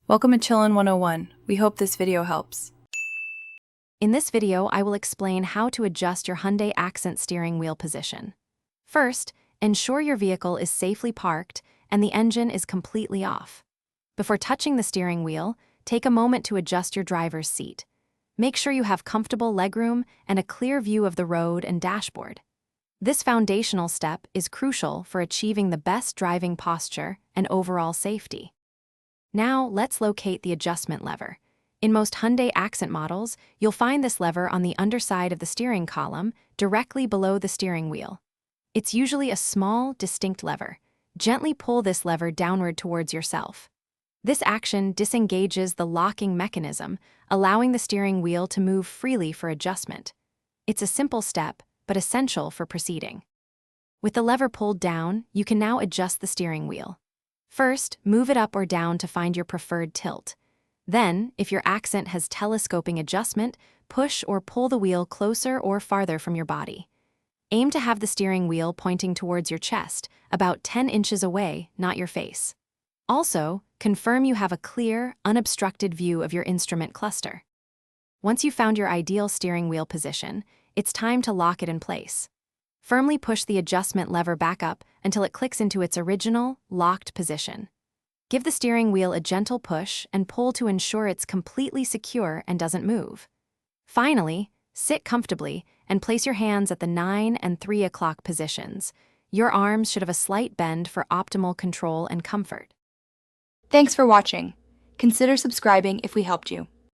Welcome to Chillin' 101. We hope this video helps. In this video, I will explain how to adjust your Hyundai Accent steering wheel position. First, ensure your vehicle is safely parked and the engine is completely off. Before touching the steering wheel, take a moment to adjust your driver's seat. Make sure you have comfortable legroom and a clear view of the road and dashboard. This foundational step is crucial for achieving the best driving posture and overall safety. Now, let's locate the adjustment lever. In most Hyundai Accent models, you'll find this lever on the underside of the steering column, directly below the steering wheel. It's usually a small, distinct lever. Gently pull this lever downward towards yourself. This action disengages the locking mechanism, allowing the steering wheel to move freely for adjustment. It's a simple step, but essential for proceeding. With the lever pulled down, you can now adjust the steering wheel. First, move it up or down to find your preferred tilt. Then, if your Accent has telescoping adjustment, push or pull the wheel closer or farther from your body. Aim to have the steering wheel pointing towards your chest, about 10 inches away, not your face. Also, confirm you have a clear, unobstructed view of your instrument cluster. Once you've found your ideal steering wheel position, it's time to lock it in place. Firmly push the adjustment lever back up until it clicks into its original, locked position. Give the steering wheel a gentle push and pull to ensure it's completely secure and doesn't move. Finally, sit comfortably and place your hands at the 9 and 3 o'clock positions. Your arms should have a slight bend for optimal control and comfort. Thanks for watching. Consider subscribing if we helped you.